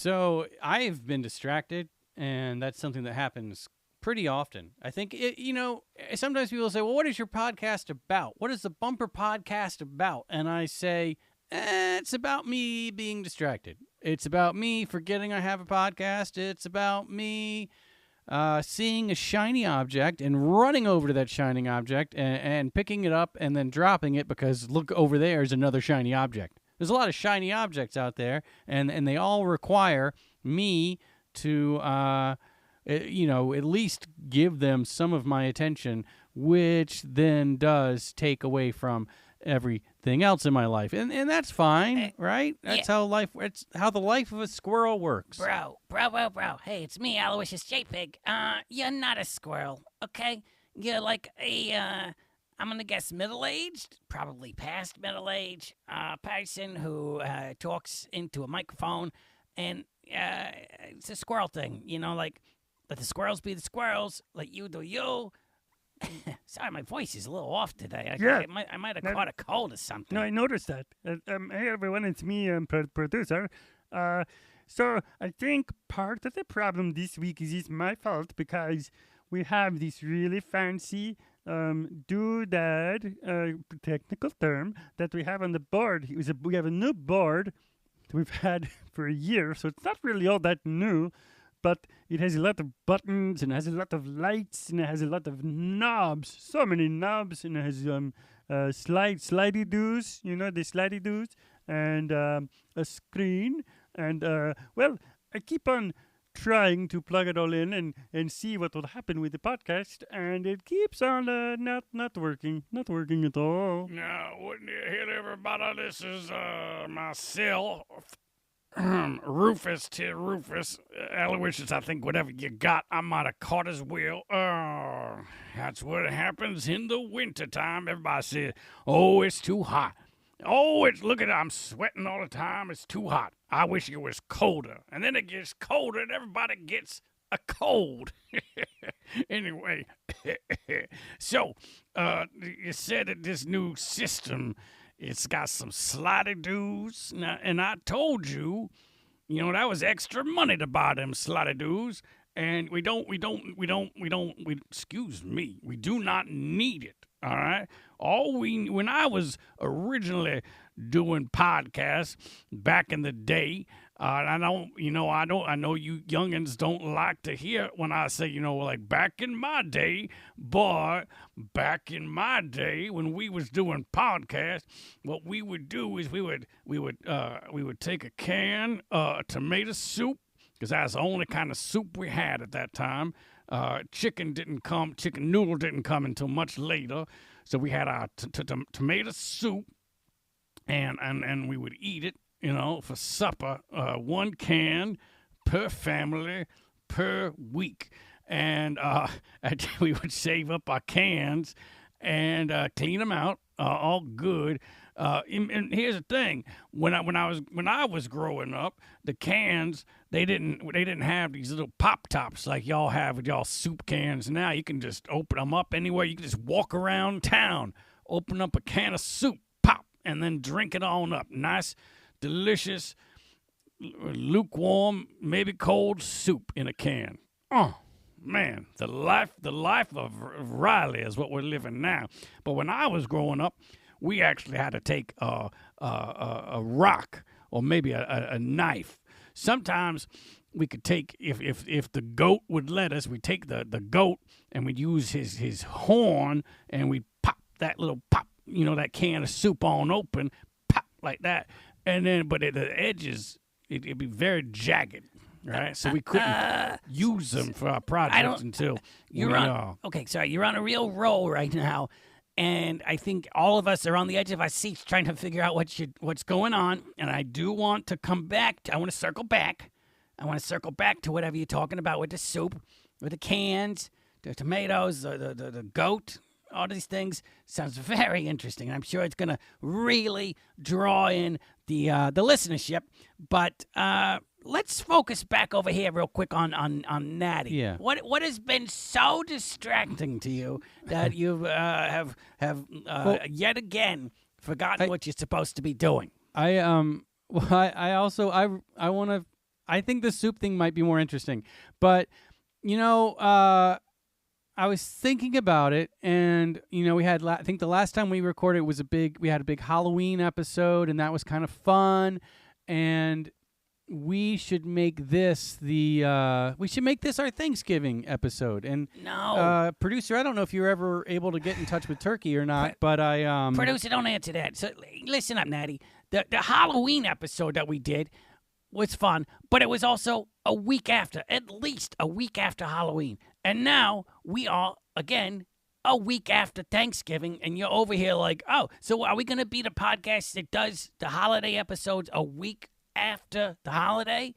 So I've been distracted, and that's something that happens pretty often. I think, sometimes people say, well, what is your podcast about? What is the Bumper Podcast about? And I say, it's about me being distracted. It's about me forgetting I have a podcast. It's about me seeing a shiny object and running over to that shining object and picking it up and then dropping it because look, over there is another shiny object. There's a lot of shiny objects out there, and they all require me to, at least give them some of my attention, which then does take away from everything else in my life. And that's fine, right? That's how it's how the life of a squirrel works. Bro. Hey, it's me, Aloysius JPig. You're not a squirrel, okay? You're like a, I'm gonna guess middle-aged, probably past middle-age, person who talks into a microphone, and it's a squirrel thing, like let the squirrels be the squirrels, let you do you. Sorry, my voice is a little off today. I might have caught a cold or something. No, I noticed that. Hey, everyone, it's me, producer. So I think part of the problem this week is my fault because we have this really fancy doodad, technical term that we have on the board. We have a new board that we've had for a year, so it's not really all that new. But it has a lot of buttons, and it has a lot of lights, and it has a lot of knobs. So many knobs, and it has slidey doos, the slidey doos, and a screen. And, I keep on trying to plug it all in and see what will happen with the podcast, and it keeps on not working at all. Now, what in the hell, everybody? This is myself. Rufus, Aloysius, I think whatever you got, I might have caught as well. That's what happens in the wintertime. Everybody says, oh, it's too hot. Oh, look at it, I'm sweating all the time. It's too hot. I wish it was colder. And then it gets colder and everybody gets a cold. Anyway, so you said that this new system, it's got some slidey doos, and I told you, that was extra money to buy them slidey doos, and we do not need it. All right. When I was originally doing podcasts back in the day, I know you youngins don't like to hear when I say, like back in my day, when we was doing podcasts, what we would do is we would take a can of tomato soup, because that's the only kind of soup we had at that time. Chicken noodle didn't come until much later. So we had our tomato soup, and we would eat it, for supper, 1 can per family per week. And we would save up our cans and clean them out, all good. And here's the thing: when I was growing up, the cans they didn't have these little pop tops like y'all have with y'all soup cans. Now you can just open them up anywhere. You can just walk around town, open up a can of soup, pop, and then drink it on up. Nice, delicious, lukewarm, maybe cold soup in a can. Oh man, the life of Riley is what we're living now. But when I was growing up, we actually had to take a rock or maybe a knife. Sometimes we could take, if the goat would let us, we'd take the goat and we'd use his horn and we'd pop that little pop, that can of soup on open, pop like that. And then, but at the edges, it'd be very jagged. Right, so we couldn't use them for our projects until you're on a real roll right now. And I think all of us are on the edge of our seats trying to figure out what's going on. And I do want to come back. I want to circle back. I want to circle back to whatever you're talking about with the soup, with the cans, the tomatoes, the goat, all these things. Sounds very interesting. I'm sure it's going to really draw in the listenership. But let's focus back over here real quick on Natty. Yeah. What has been so distracting to you that you have yet again forgotten what you're supposed to be doing? I want to I think the soup thing might be more interesting. But, I was thinking about it, and, we had, I think the last time we recorded we had a big Halloween episode, and that was kind of fun. And we should make this our Thanksgiving episode. And No. producer, I don't know if you were ever able to get in touch with Turkey or not, but I Producer, don't answer that. So listen up, Natty. The Halloween episode that we did was fun, but it was also at least a week after Halloween. And now we are, again, a week after Thanksgiving, and you're over here like, oh, so are we going to be the podcast that does the holiday episodes a week after the holiday?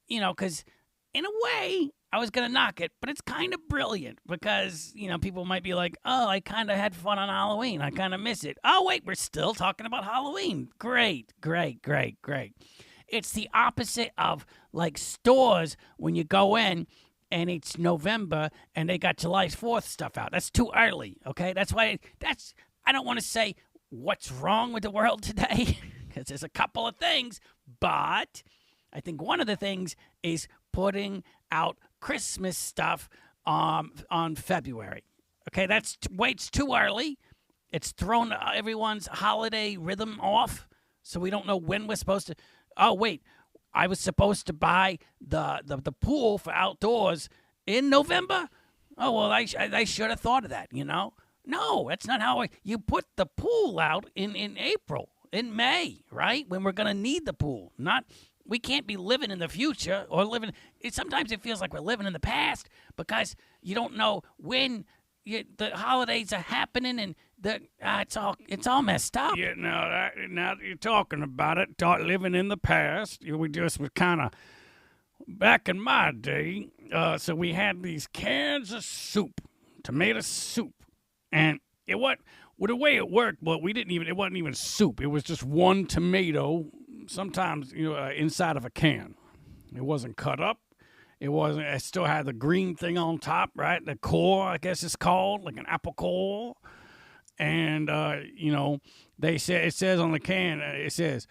Because in a way, I was going to knock it, but it's kind of brilliant because, people might be like, oh, I kind of had fun on Halloween. I kind of miss it. Oh, wait, we're still talking about Halloween. Great. It's the opposite of like stores when you go in and it's November and they got July 4th stuff out. That's too early, okay? That's why I don't want to say what's wrong with the world today because there's a couple of things, but I think one of the things is putting out Christmas stuff on February. Okay, it's too early. It's thrown everyone's holiday rhythm off, so we don't know when we're supposed to. Oh, wait, I was supposed to buy the pool for outdoors in November? Oh, well, I should have thought of that, No, that's not how you put the pool out in April, in May, right? When we're going to need the pool. We can't be living in the future or sometimes it feels like we're living in the past because you don't know when the holidays are happening and it's all messed up. Yeah, now that you're talking about it, living in the past, we just was kind of back in my day. So we had these cans of soup, tomato soup, and the way it worked, but it wasn't even soup. It was just one tomato, sometimes inside of a can. It wasn't cut up. It still had the green thing on top, right? The core, I guess it's called, like an apple core. And, it says on the can, it says,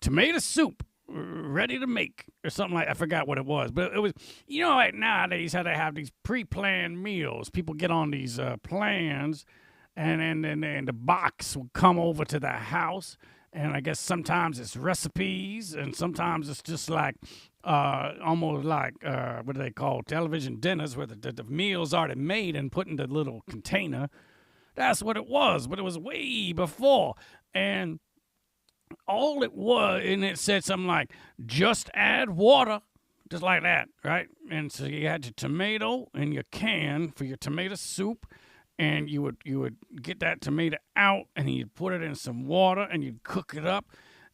tomato soup ready to make or something like, I forgot what it was. But it was, like nowadays how they have these pre-planned meals. People get on these plans and the box will come over to the house. And I guess sometimes it's recipes and sometimes it's just like, almost like what do they call television dinners where the meal's already made and put in the little container. That's what it was, but it was way before. And all it was, and it said something like, just add water, just like that, right? And so you had your tomato in your can for your tomato soup, and you would get that tomato out and you'd put it in some water and you'd cook it up.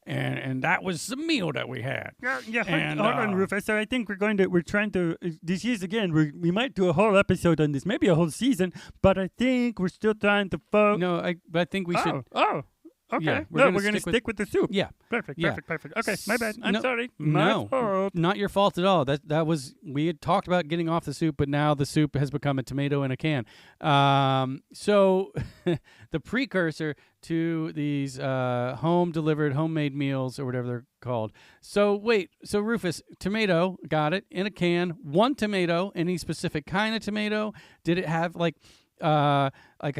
And that was the meal that we had. Yeah. Hold on, Rufus. So I think we're trying to, this is again, we might do a whole episode on this, maybe a whole season, but I think we're still trying to focus. No, I think we should. Oh, okay. Yeah, we're going to stick with the soup. Yeah. Perfect. Okay, my bad. I'm No, sorry. No, My fault. not your fault at all. That was, we had talked about getting off the soup, but now the soup has become a tomato in a can. So the precursor to these home-delivered, homemade meals or whatever they're called. So wait, so Rufus, tomato, got it, in a can, one tomato, any specific kind of tomato? Did it have like a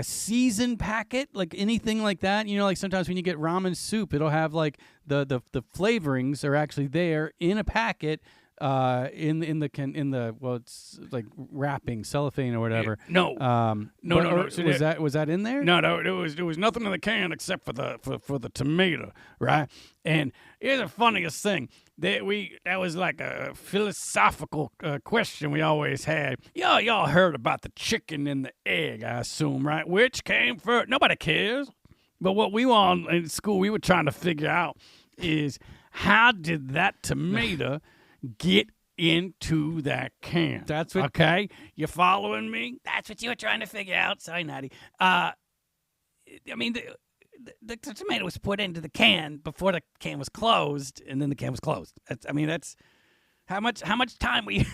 seasoned packet, like anything like that? Like sometimes when you get ramen soup, it'll have like the flavorings are actually there in a packet, it's like wrapping cellophane or whatever. No. So was that in there? No, there was nothing in the can except for the tomato, right? And here's the funniest thing that was like a philosophical question we always had. Y'all heard about the chicken and the egg, I assume, right? Which came first? Nobody cares. But what we were in school, we were trying to figure out is how did that tomato get into that can? That's what. Okay, you following me? That's what you were trying to figure out. Sorry, Natty. I mean, the tomato was put into the can before the can was closed, and then the can was closed. That's how much time we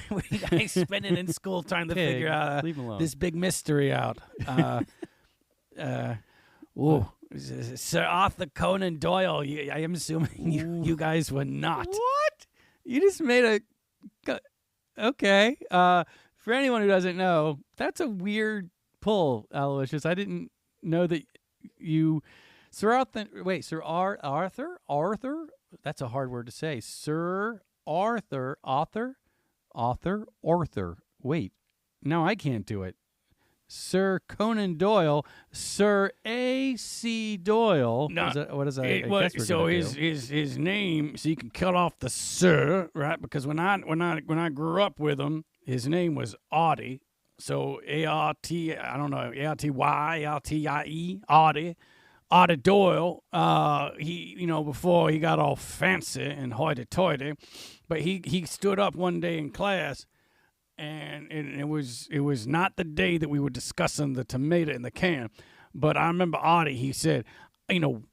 guys spending in school trying to figure out this big mystery out. Sir Arthur Conan Doyle. I am assuming you guys were not. What? You just made okay. For anyone who doesn't know, that's a weird pull, Aloysius. I didn't know that you, Sir Arthur. That's a hard word to say. Sir Arthur. Wait, no, I can't do it. Sir Conan Doyle, Sir A.C. Doyle. No, What is that? I guess we're so gonna do. his name. So you can cut off the Sir, right? Because when I grew up with him, his name was Audie. So A-R-T, I don't know, A-R-T-Y, A-R-T-I-E, Audie. Audie Doyle. He, before he got all fancy and hoity-toity, but he stood up one day in class. And it was not the day that we were discussing the tomato in the can, but I remember Audie. He said,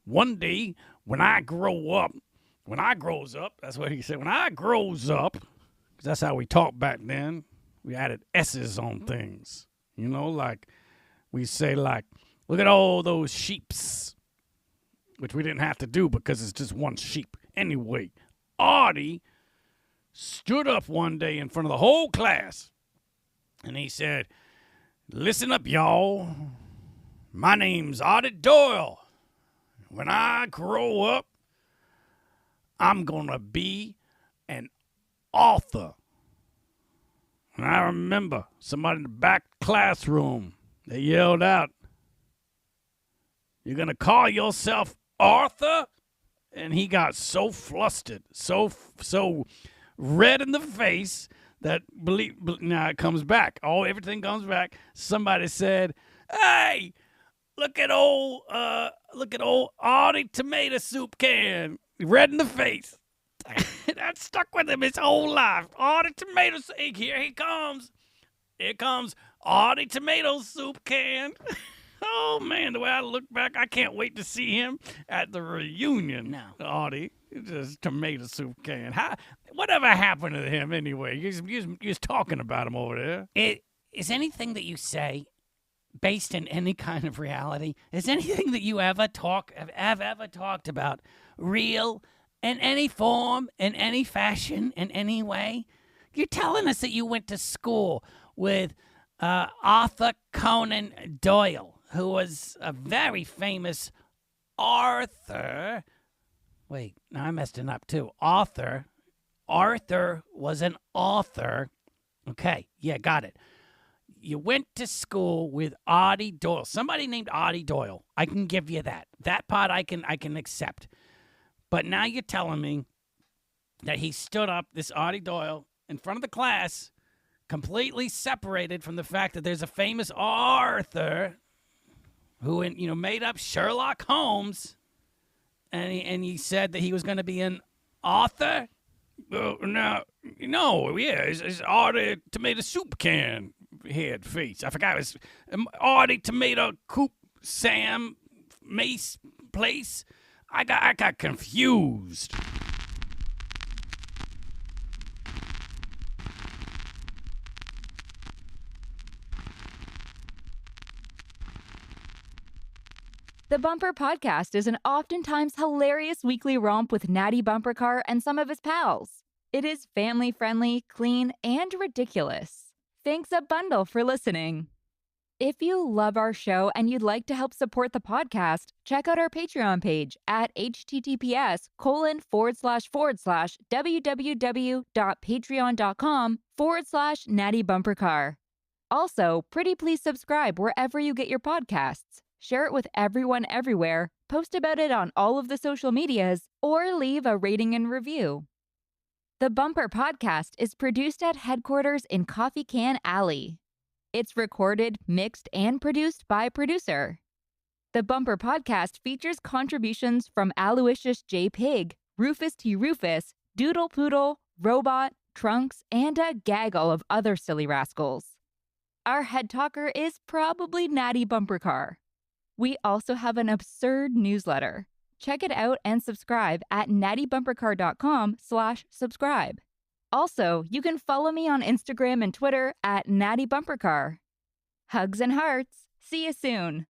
one day when I grows up, that's what he said. When I grows up, 'cause that's how we talked back then. We added S's on things, like we say, like, look at all those sheeps, which we didn't have to do because it's just one sheep. Anyway, Audie stood up one day in front of the whole class, and he said, listen up, y'all. My name's Audie Doyle. When I grow up, I'm going to be an author. And I remember somebody in the back classroom, they yelled out, you're going to call yourself Arthur? And he got so flustered, so red in the face that now it comes back. Everything comes back. Somebody said, "Hey, look at old Audie tomato soup can." Red in the face. That stuck with him his whole life. Audie tomato soup. Here he comes. Here comes Audie tomato soup can. Oh, man, the way I look back, I can't wait to see him at the reunion. No. Audie, just tomato soup can. Whatever happened to him anyway? You was talking about him over there. Is anything that you say based in any kind of reality? Is anything that you have ever talked about real in any form, in any fashion, in any way? You're telling us that you went to school with Arthur Conan Doyle, who was a very famous author. Wait, now I messed it up too. Arthur was an author. Okay, yeah, got it. You went to school with Audie Doyle. Somebody named Audie Doyle. I can give you that. That part I can accept. But now you're telling me that he stood up, this Audie Doyle, in front of the class, completely separated from the fact that there's a famous author who made up Sherlock Holmes, and he said that he was going to be an author. It's Audie tomato soup can head face. I forgot it was Audie tomato coop Sam Mace place. I got confused. The Bumper Podcast is an oftentimes hilarious weekly romp with Natty Bumpercar and some of his pals. It is family-friendly, clean, and ridiculous. Thanks a bundle for listening. If you love our show and you'd like to help support the podcast, check out our Patreon page at https://www.patreon.com/nattybumpercar. Also, pretty please subscribe wherever you get your podcasts. Share it with everyone everywhere, post about it on all of the social medias, or leave a rating and review. The Bumper Podcast is produced at headquarters in Coffee Can Alley. It's recorded, mixed, and produced by producer. The Bumper Podcast features contributions from Aloysius J. Pig, Rufus T. Rufus, Doodle Poodle, Robot, Trunks, and a gaggle of other silly rascals. Our head talker is probably Natty Bumpercar. We also have an absurd newsletter. Check it out and subscribe at nattybumpercar.com/subscribe. Also, you can follow me on Instagram and Twitter at Natty Bumpercar. Hugs and hearts. See you soon.